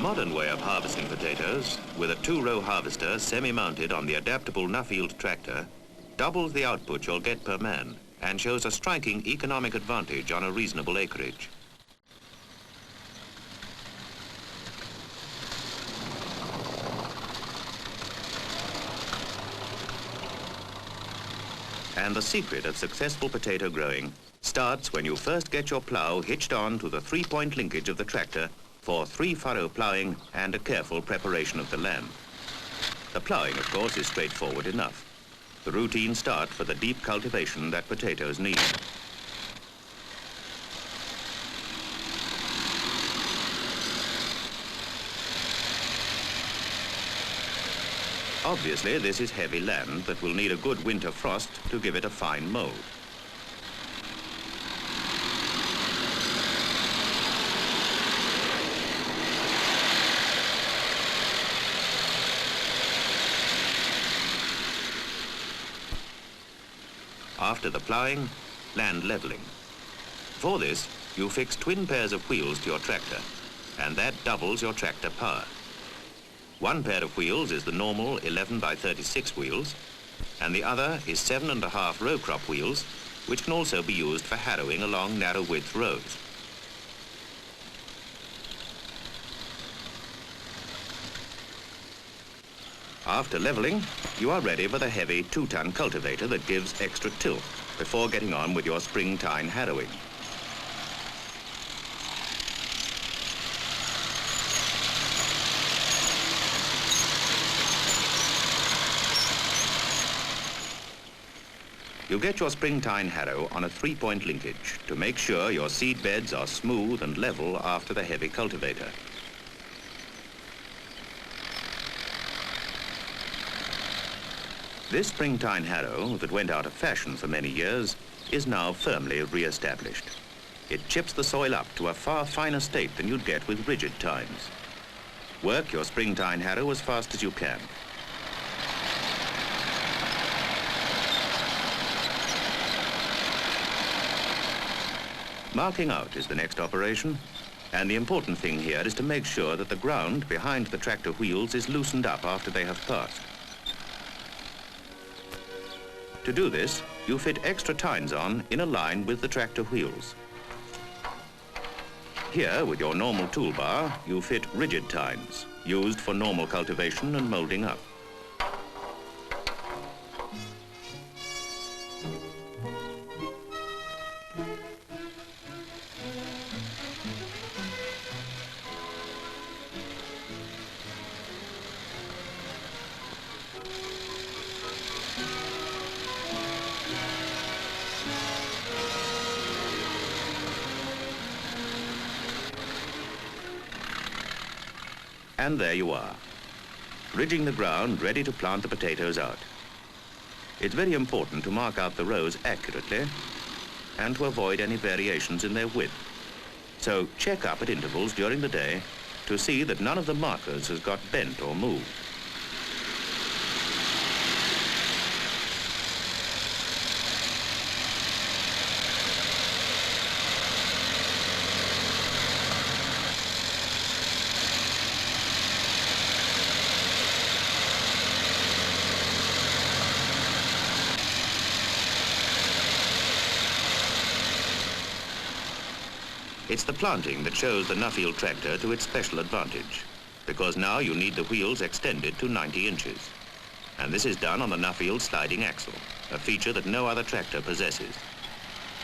modern way of harvesting potatoes, with a 2-row harvester semi-mounted on the adaptable Nuffield tractor, doubles the output you'll get per man and shows a striking economic advantage on a reasonable acreage. And the secret of successful potato growing starts when you first get your plough hitched on to the 3-point linkage of the tractor for 3-furrow ploughing and a careful preparation of the land. The ploughing, of course, is straightforward enough. The routine start for the deep cultivation that potatoes need. Obviously, this is heavy land that will need a good winter frost to give it a fine mould. After the ploughing, land levelling. For this, you fix twin pairs of wheels to your tractor, and that doubles your tractor power. One pair of wheels is the normal 11 by 36 wheels, and the other is 7.5 row crop wheels, which can also be used for harrowing along narrow width rows. After levelling, you are ready for the heavy 2-ton cultivator that gives extra tilt before getting on with your spring-tine harrowing. You get your spring-tine harrow on a 3-point linkage to make sure your seed beds are smooth and level after the heavy cultivator. This spring-tine harrow that went out of fashion for many years is now firmly re-established. It chips the soil up to a far finer state than you'd get with rigid tines. Work your spring-tine harrow as fast as you can. Marking out is the next operation, and the important thing here is to make sure that the ground behind the tractor wheels is loosened up after they have passed. To do this, you fit extra tines on in a line with the tractor wheels. Here, with your normal toolbar, you fit rigid tines, used for normal cultivation and moulding up. And there you are, ridging the ground ready to plant the potatoes out. It's very important to mark out the rows accurately and to avoid any variations in their width. So check up at intervals during the day to see that none of the markers has got bent or moved. It's the planting that shows the Nuffield tractor to its special advantage, because now you need the wheels extended to 90 inches. And this is done on the Nuffield sliding axle, a feature that no other tractor possesses.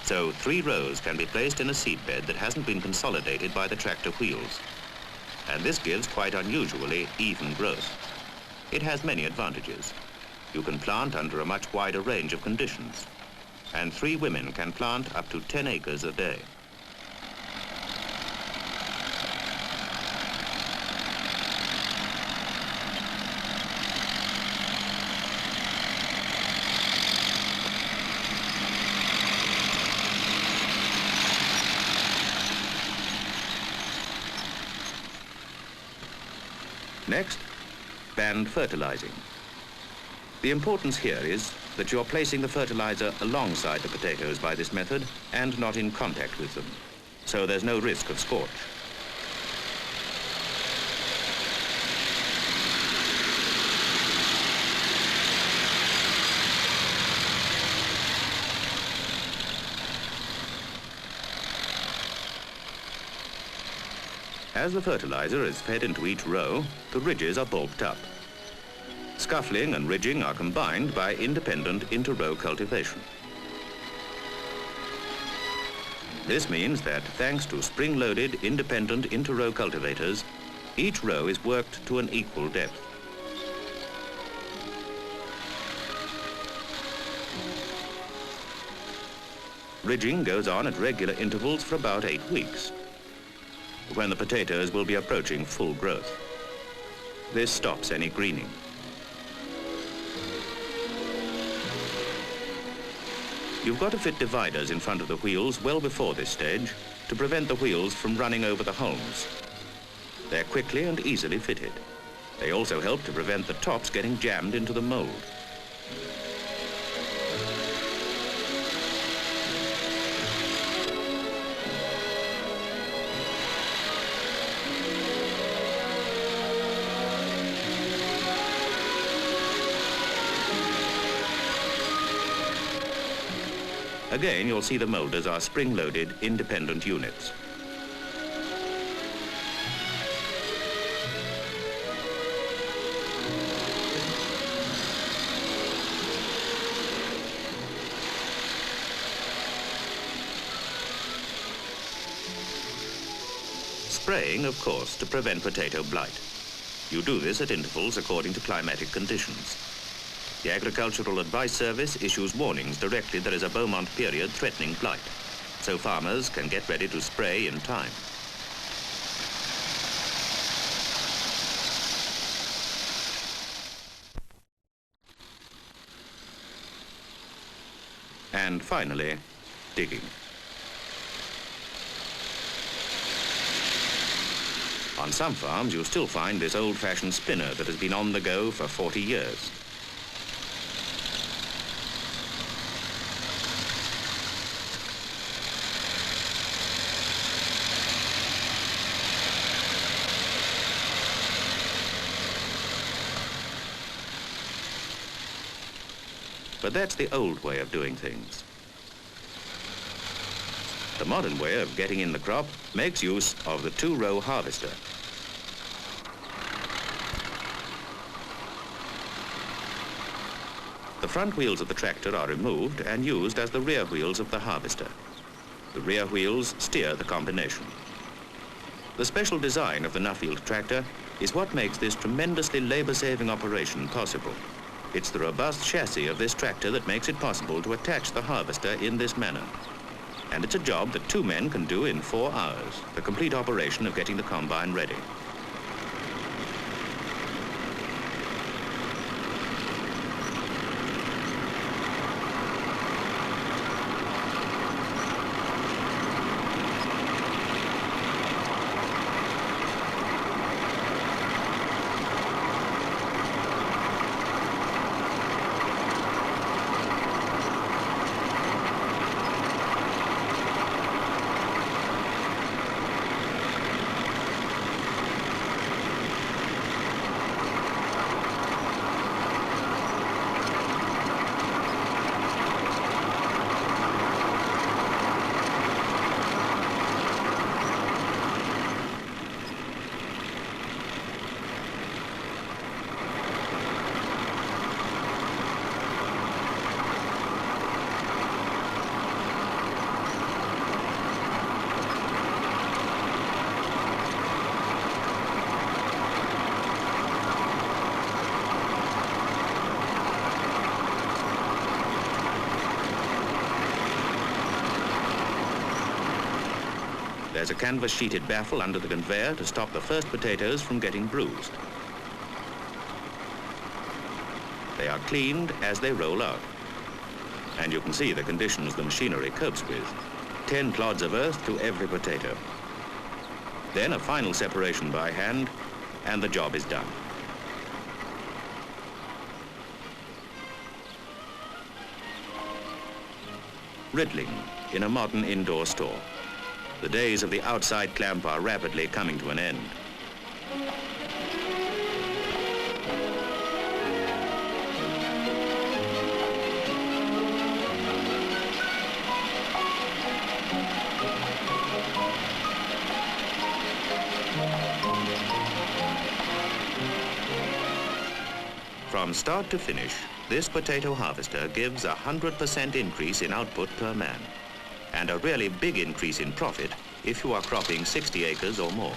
So 3 rows can be placed in a seedbed that hasn't been consolidated by the tractor wheels. And this gives quite unusually even growth. It has many advantages. You can plant under a much wider range of conditions, and 3 women can plant up to 10 acres a day. Next, band fertilizing. The importance here is that you're placing the fertilizer alongside the potatoes by this method and not in contact with them, so there's no risk of scorch. As the fertiliser is fed into each row, the ridges are bulked up. Scuffling and ridging are combined by independent inter-row cultivation. This means that thanks to spring-loaded independent inter-row cultivators, each row is worked to an equal depth. Ridging goes on at regular intervals for about 8 weeks, when the potatoes will be approaching full growth. This stops any greening. You've got to fit dividers in front of the wheels well before this stage to prevent the wheels from running over the holes. They're quickly and easily fitted. They also help to prevent the tops getting jammed into the mould. Again, you'll see the moulders are spring-loaded independent units. Spraying, of course, to prevent potato blight. You do this at intervals according to climatic conditions. The Agricultural Advice Service issues warnings directly there is a Beaumont period threatening blight, so farmers can get ready to spray in time. And finally, digging. On some farms, you'll still find this old-fashioned spinner that has been on the go for 40 years. But that's the old way of doing things. The modern way of getting in the crop makes use of the two-row harvester. The front wheels of the tractor are removed and used as the rear wheels of the harvester. The rear wheels steer the combination. The special design of the Nuffield tractor is what makes this tremendously labor-saving operation possible. It's the robust chassis of this tractor that makes it possible to attach the harvester in this manner. And it's a job that 2 men can do in 4 hours, the complete operation of getting the combine ready. There's a canvas-sheeted baffle under the conveyor to stop the first potatoes from getting bruised. They are cleaned as they roll out. And you can see the conditions the machinery copes with. 10 clods of earth to every potato. Then a final separation by hand, and the job is done. Riddling in a modern indoor store. The days of the outside clamp are rapidly coming to an end. From start to finish, this potato harvester gives a 100% increase in output per man, and a really big increase in profit if you are cropping 60 acres or more.